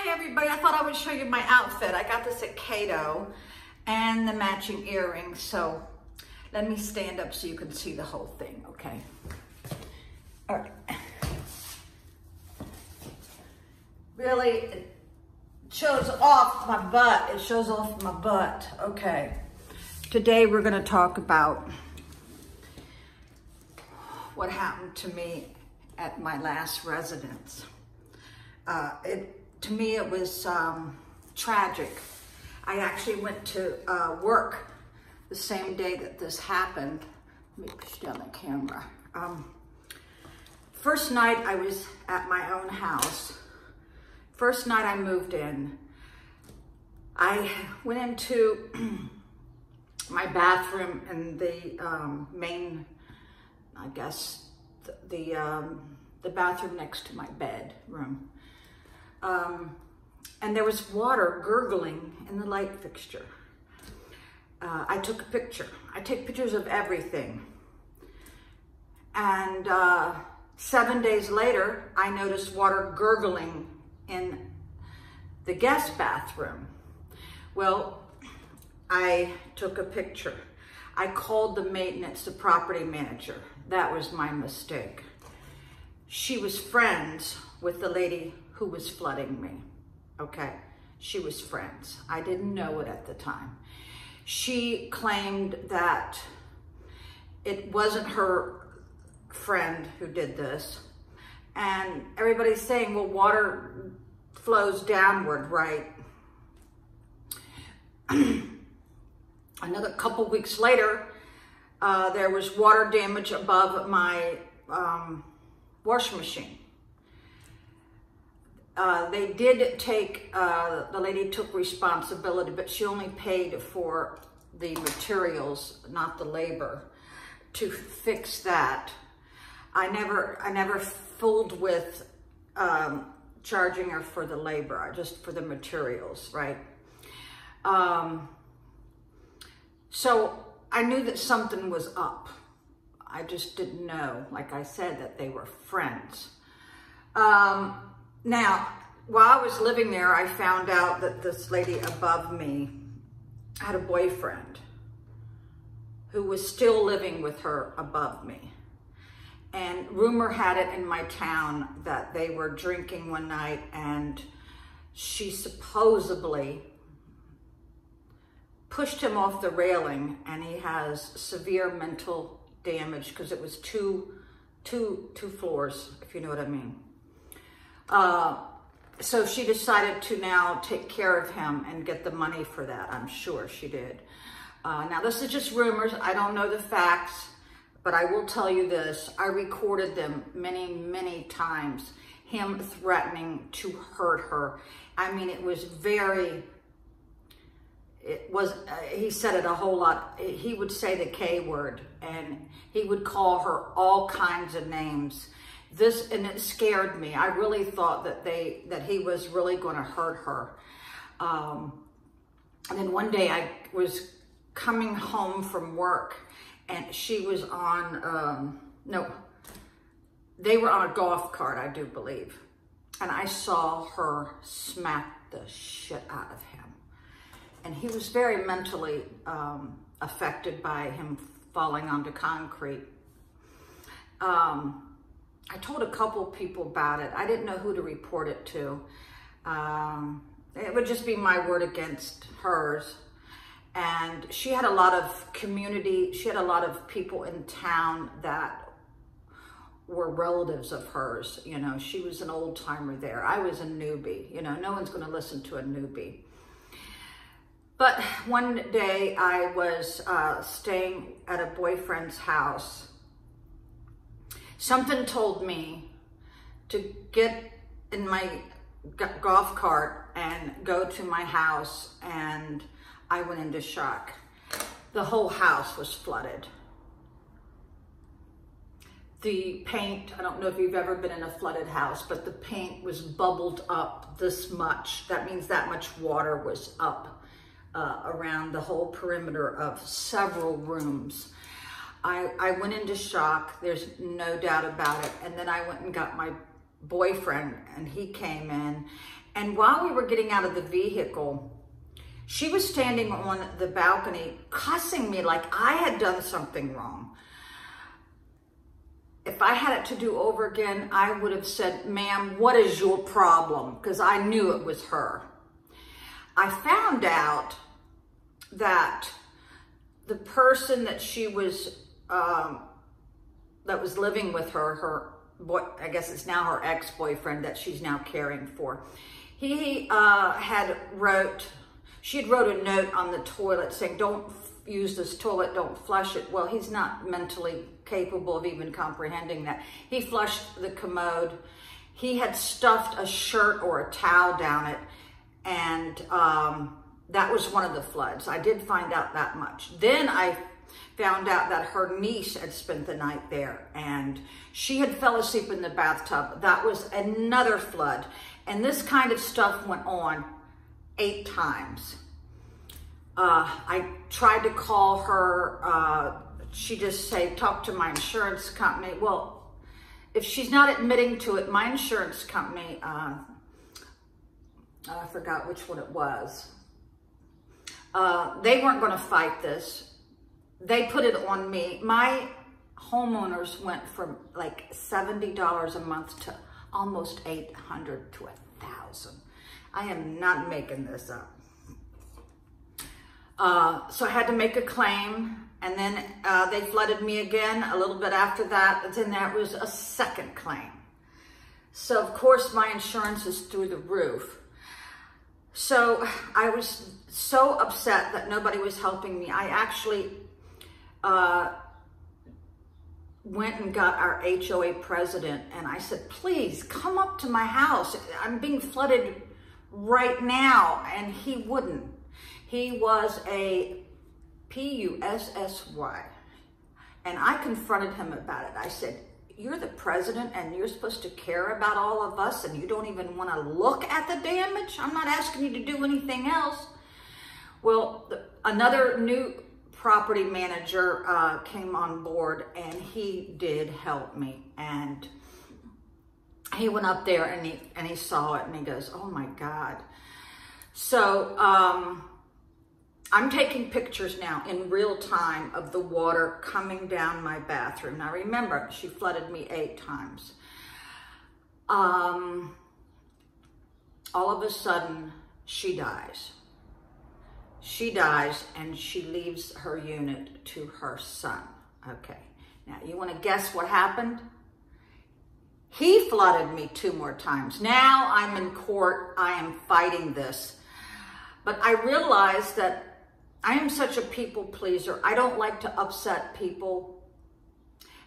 Hi everybody, I thought I would show you my outfit. I got this at Condo and the matching earrings. So let me stand up so you can see the whole thing, okay? All right. Really, it shows off my butt. It shows off my butt, okay. Today we're gonna talk about what happened to me at my last residence. To me, it was tragic. I actually went to work the same day that this happened. Let me push down the camera. First night I was at my own house. First night I moved in. I went into my bathroom in the main, I guess, the bathroom next to my bedroom. And there was water gurgling in the light fixture. I took a picture. I take pictures of everything. And 7 days later, I noticed water gurgling in the guest bathroom. Well, I took a picture. I called the maintenance, the property manager. That was my mistake. She was friends with the lady who was flooding me, okay? She was friends. I didn't know it at the time. She claimed that it wasn't her friend who did this. And everybody's saying, well, water flows downward, right? Another couple weeks later, there was water damage above my washing machine. They did take, the lady took responsibility, but she only paid for the materials, not the labor, to fix that. I never fooled with charging her for the labor, just for the materials, right? So I knew that something was up. I just didn't know, like I said, that they were friends. Now, while I was living there, I found out that this lady above me had a boyfriend who was still living with her above me. And rumor had it in my town that they were drinking one night and she supposedly pushed him off the railing, and he has severe mental damage because it was two floors, if you know what I mean. So she decided to now take care of him and get the money for that. I'm sure she did. Now this is just rumors. I don't know the facts, but I will tell you this. I recorded them many, many times. Him threatening to hurt her. I mean, it was he said it a whole lot. He would say the K word, and he would call her all kinds of names. And it scared me. I really thought that he was really going to hurt her. And then one day I was coming home from work, and she was on, they were on a golf cart, I do believe. And I saw her smack the shit out of him. And he was very mentally affected by him falling onto concrete. I told a couple people about it. I didn't know who to report it to. It would just be my word against hers. And she had a lot of community, she had a lot of people in town that were relatives of hers. You know, she was an old timer there. I was a newbie. You know, no one's going to listen to a newbie. But one day I was staying at a boyfriend's house. Something told me to get in my golf cart and go to my house, and I went into shock. The whole house was flooded. The paint, I don't know if you've ever been in a flooded house, but the paint was bubbled up this much. That means that much water was up around the whole perimeter of several rooms. I went into shock, there's no doubt about it. And then I went and got my boyfriend, and he came in, And while we were getting out of the vehicle, she was standing on the balcony cussing me like I had done something wrong. If I had it to do over again, I would have said, "Ma'am, what is your problem?" Because I knew it was her. I found out that the person that she was, that was living with her, her boy, I guess it's now her ex-boyfriend that she's now caring for, she had wrote a note on the toilet saying, "Don't use this toilet, don't flush it." Well, he's not mentally capable of even comprehending that. He flushed the commode. He had stuffed a shirt or a towel down it, and that was one of the floods. I did find out that much. Then I found out that her niece had spent the night there, and she had fell asleep in the bathtub. That was another flood. And this kind of stuff went on 8 times. I tried to call her. She just said, "Talk to my insurance company." Well, if she's not admitting to it, my insurance company, I forgot which one it was. They weren't going to fight this. They put it on me. My homeowners went from like $70 a month to almost $800 to $1,000. I am not making this up. So I had to make a claim, and then they flooded me again a little bit after that. And then there was a second claim. So of course my insurance is through the roof. So I was so upset that nobody was helping me. I actually went and got our HOA president, and I said, "Please come up to my house. I'm being flooded right now." And he wouldn't. He was a PUSSY. And I confronted him about it. I said, "You're the president and you're supposed to care about all of us, and you don't even want to look at the damage? I'm not asking you to do anything else." Well, another new property manager came on board, and he did help me. And he went up there and he saw it, and he goes, "Oh my God." So I'm taking pictures now in real time of the water coming down my bathroom. Now remember, she flooded me 8 times. All of a sudden, she dies. She dies, and she leaves her unit to her son. Okay, now you want to guess what happened? He flooded me 2 more times. Now I'm in court. I am fighting this. But I realized that I am such a people pleaser. I don't like to upset people,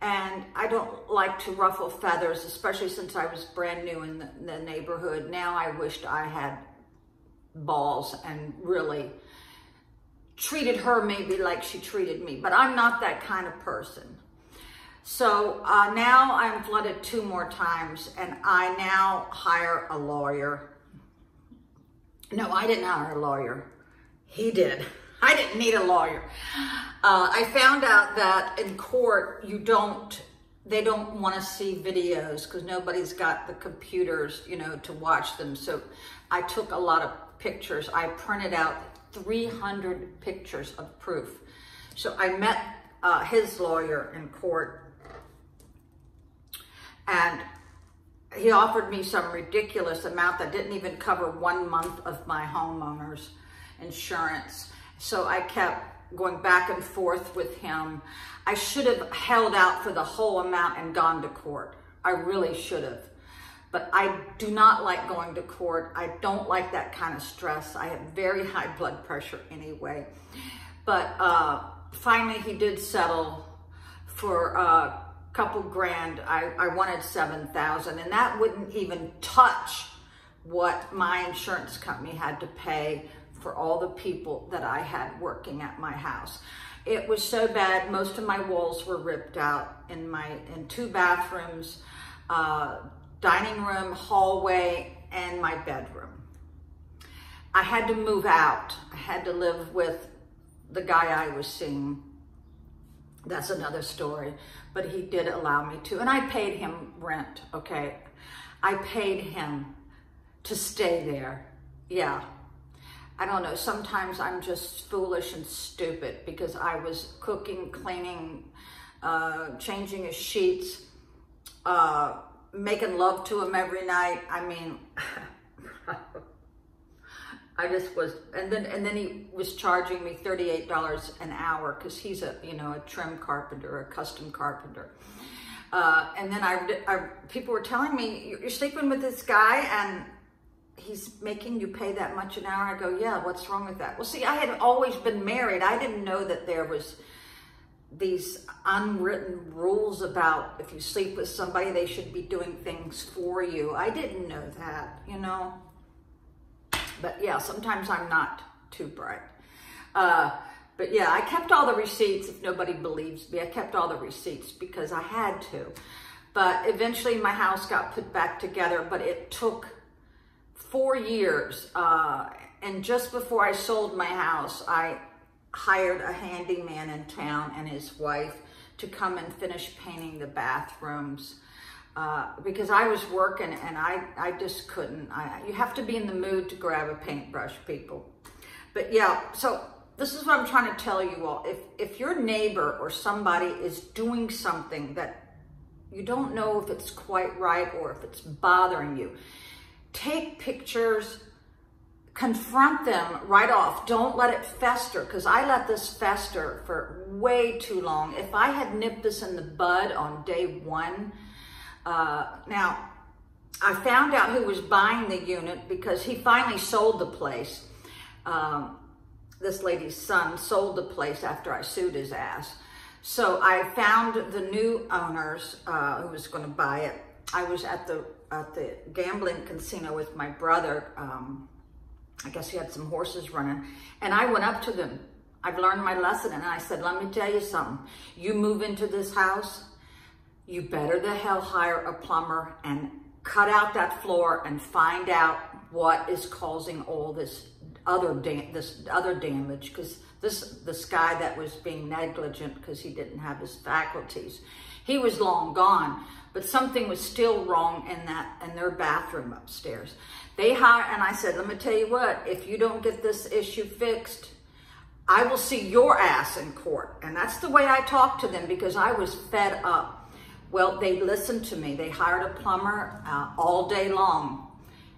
and I don't like to ruffle feathers, especially since I was brand new in the neighborhood. Now I wished I had balls and really treated her maybe like she treated me, but I'm not that kind of person. So now I'm flooded 2 more times, and I now hire a lawyer. No, I didn't hire a lawyer. He did. I didn't need a lawyer. I found out that in court, they don't want to see videos because nobody's got the computers, to watch them. So I took a lot of pictures. I printed out 300 pictures of proof. So I met his lawyer in court, and he offered me some ridiculous amount that didn't even cover 1 month of my homeowner's insurance. So I kept going back and forth with him. I should have held out for the whole amount and gone to court. I really should have. But I do not like going to court. I don't like that kind of stress. I have very high blood pressure anyway. But finally he did settle for a couple grand. I wanted $7,000, and that wouldn't even touch what my insurance company had to pay for all the people that I had working at my house. It was so bad. Most of my walls were ripped out in 2 bathrooms, dining room, hallway, and my bedroom. I had to move out. I had to live with the guy I was seeing. That's another story, but he did allow me to, and I paid him rent, okay? I paid him to stay there. Yeah. I don't know, sometimes I'm just foolish and stupid because I was cooking, cleaning, changing his sheets, making love to him every night. I mean, I just was, and then he was charging me $38 an hour because he's a, you know, a trim carpenter, a custom carpenter. And then people were telling me, you're sleeping with this guy and he's making you pay that much an hour. I go, yeah, what's wrong with that? Well, see, I had always been married. I didn't know that there was these unwritten rules about if you sleep with somebody, they should be doing things for you. I didn't know that, you know. But yeah, sometimes I'm not too bright. But yeah, I kept all the receipts. If nobody believes me, I kept all the receipts because I had to. But eventually my house got put back together, but it took 4 years. And just before I sold my house, I hired a handyman in town and his wife to come and finish painting the bathrooms. Because I was working and I just couldn't. You have to be in the mood to grab a paintbrush, people. But yeah, so this is what I'm trying to tell you all. If your neighbor or somebody is doing something that you don't know if it's quite right or if it's bothering you, take pictures, confront them right off. Don't let it fester, because I let this fester for way too long. If I had nipped this in the bud on day one, now, I found out who was buying the unit because he finally sold the place. This lady's son sold the place after I sued his ass. So I found the new owners who was going to buy it. I was at the gambling casino with my brother. I guess he had some horses running. And I went up to them. I've learned my lesson. And I said, let me tell you something. You move into this house, you better the hell hire a plumber and cut out that floor and find out what is causing all this other damage. Because this guy that was being negligent because he didn't have his faculties, he was long gone, but something was still wrong in their bathroom upstairs. They hired, and I said, let me tell you what, if you don't get this issue fixed, I will see your ass in court. And that's the way I talked to them because I was fed up. Well, they listened to me. They hired a plumber all day long.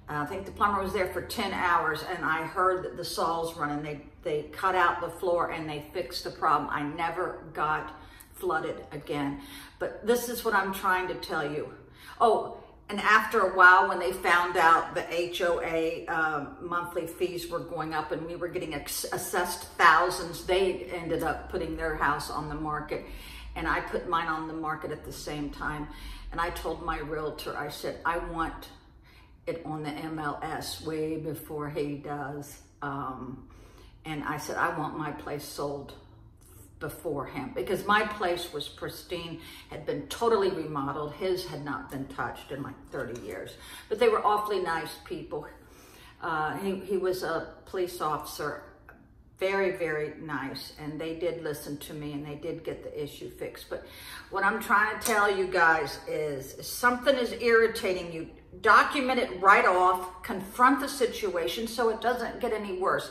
I think the plumber was there for 10 hours, and I heard that the saw's running. They cut out the floor, and they fixed the problem. I never got flooded again. But this is what I'm trying to tell you. Oh, and after a while, when they found out the HOA monthly fees were going up and we were getting assessed thousands, they ended up putting their house on the market. And I put mine on the market at the same time. And I told my realtor, I said, I want it on the MLS way before he does. And I said, I want my place sold before him, because my place was pristine, had been totally remodeled. His had not been touched in like 30 years. But they were awfully nice people. He was a police officer. Very, very nice, and they did listen to me, and they did get the issue fixed. But what I'm trying to tell you guys is, if something is irritating you, document it right off, confront the situation so it doesn't get any worse,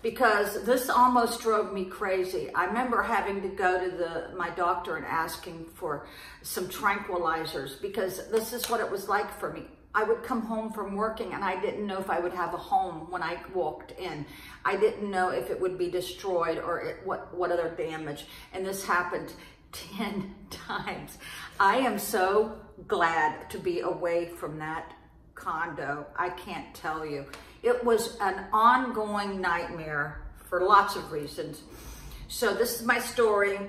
because this almost drove me crazy. I remember having to go to my doctor and asking for some tranquilizers, because this is what it was like for me. I would come home from working and I didn't know if I would have a home when I walked in. I didn't know if it would be destroyed or what other damage. And this happened 10 times. I am so glad to be away from that condo. I can't tell you. It was an ongoing nightmare for lots of reasons. So this is my story.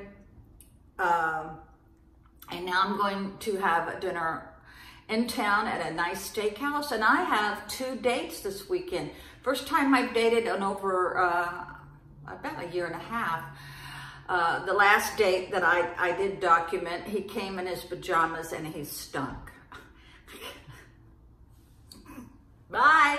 And now I'm going to have a dinner in town at a nice steakhouse, and I have 2 dates this weekend. First time I've dated in over about a year and a half. The last date that I did document, he came in his pajamas and he stunk. Bye.